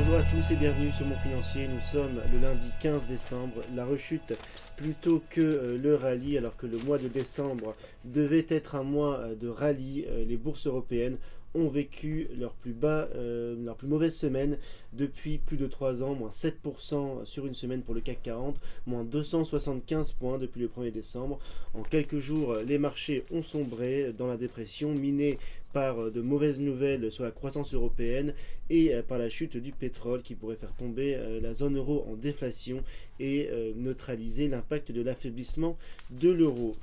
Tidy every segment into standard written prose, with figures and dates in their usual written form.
Bonjour à tous et bienvenue sur Mon Financier. Nous sommes le lundi 15 décembre. La rechute plutôt que le rallye, alors que le mois de décembre devait être un mois de rallye. Les bourses européennes ont vécu leur plus mauvaise semaine depuis plus de 3 ans, moins 7% sur une semaine pour le CAC 40, moins 275 points depuis le 1er décembre. En quelques jours, les marchés ont sombré dans la dépression, minés par de mauvaises nouvelles sur la croissance européenne et par la chute du pétrole qui pourrait faire tomber la zone euro en déflation et neutraliser l'impact de l'affaiblissement de l'euro.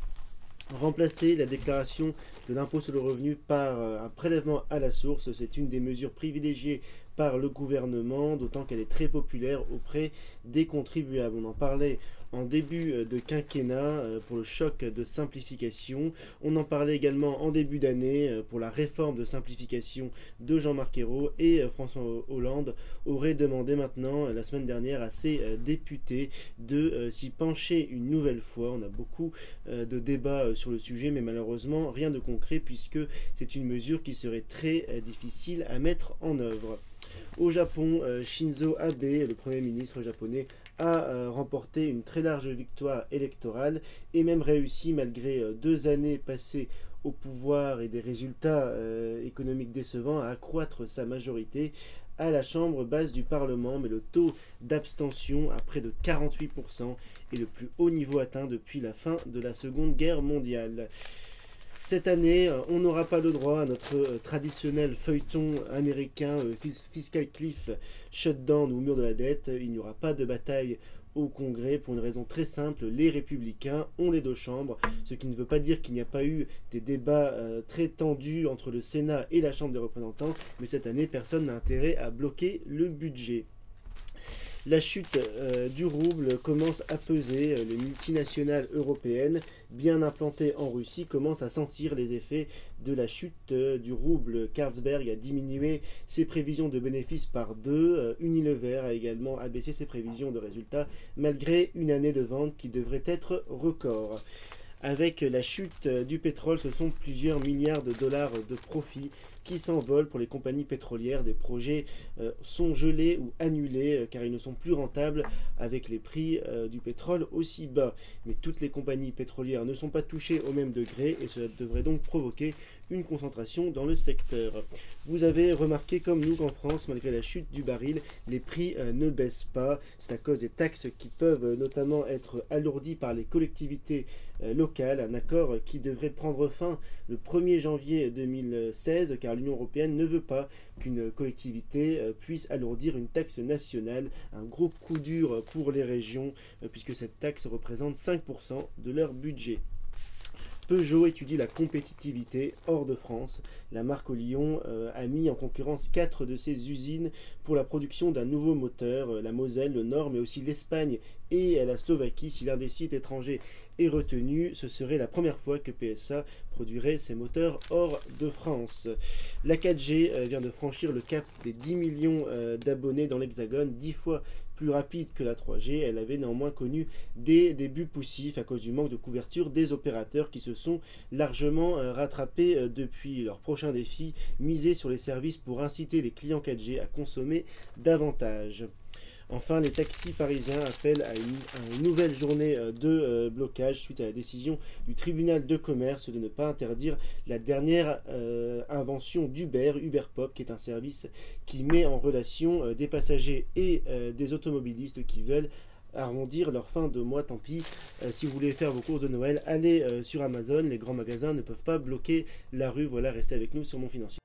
Remplacer la déclaration de l'impôt sur le revenu par un prélèvement à la source, c'est une des mesures privilégiées par le gouvernement, d'autant qu'elle est très populaire auprès des contribuables. On en parlait en début de quinquennat pour le choc de simplification. On en parlait également en début d'année pour la réforme de simplification de Jean-Marc Ayrault, et François Hollande aurait demandé maintenant, la semaine dernière, à ses députés de s'y pencher une nouvelle fois. On a beaucoup de débats sur le sujet, mais malheureusement rien de concret puisque c'est une mesure qui serait très difficile à mettre en œuvre. Au Japon, Shinzo Abe, le Premier ministre japonais, a remporté une très large victoire électorale et même réussi, malgré 2 années passées au pouvoir et des résultats économiques décevants, à accroître sa majorité à la chambre basse du Parlement, mais le taux d'abstention à près de 48% est le plus haut niveau atteint depuis la fin de la Seconde Guerre mondiale. Cette année, on n'aura pas le droit à notre traditionnel feuilleton américain Fiscal Cliff Shutdown ou mur de la dette. Il n'y aura pas de bataille au Congrès pour une raison très simple: les républicains ont les 2 chambres, ce qui ne veut pas dire qu'il n'y a pas eu des débats très tendus entre le Sénat et la Chambre des représentants, mais cette année, personne n'a intérêt à bloquer le budget. La chute du rouble commence à peser. Les multinationales européennes, bien implantées en Russie, commencent à sentir les effets de la chute du rouble. Carlsberg a diminué ses prévisions de bénéfices par 2. Unilever a également abaissé ses prévisions de résultats, malgré une année de vente qui devrait être record. Avec la chute du pétrole, ce sont plusieurs milliards de dollars de profit qui s'envolent pour les compagnies pétrolières. Des projets sont gelés ou annulés car ils ne sont plus rentables avec les prix du pétrole aussi bas. Mais toutes les compagnies pétrolières ne sont pas touchées au même degré et cela devrait donc provoquer une concentration dans le secteur. Vous avez remarqué comme nous qu'en France, malgré la chute du baril, les prix ne baissent pas. C'est à cause des taxes qui peuvent notamment être alourdies par les collectivités locales. Un accord qui devrait prendre fin le 1er janvier 2016 car l'Union européenne ne veut pas qu'une collectivité puisse alourdir une taxe nationale. Un gros coup dur pour les régions puisque cette taxe représente 5% de leur budget. Peugeot étudie la compétitivité hors de France. La marque au Lyon a mis en concurrence 4 de ses usines pour la production d'un nouveau moteur. La Moselle, le Nord, mais aussi l'Espagne et la Slovaquie. Si l'un des sites étrangers est retenu, ce serait la première fois que PSA produirait ses moteurs hors de France. La 4G vient de franchir le cap des 10 millions d'abonnés dans l'Hexagone, 10 fois plus rapide que la 3G. Elle avait néanmoins connu des débuts poussifs à cause du manque de couverture des opérateurs qui se sont largement rattrapés depuis. Leur prochain défi: miser sur les services pour inciter les clients 4G à consommer davantage. Enfin, les taxis parisiens appellent à une nouvelle journée de blocage suite à la décision du tribunal de commerce de ne pas interdire la dernière invention d'Uber, Uberpop, qui est un service qui met en relation des passagers et des automobilistes qui veulent arrondir leur fin de mois. Tant pis, si vous voulez faire vos courses de Noël, allez sur Amazon. Les grands magasins ne peuvent pas bloquer la rue. Voilà, restez avec nous sur Mon Financier.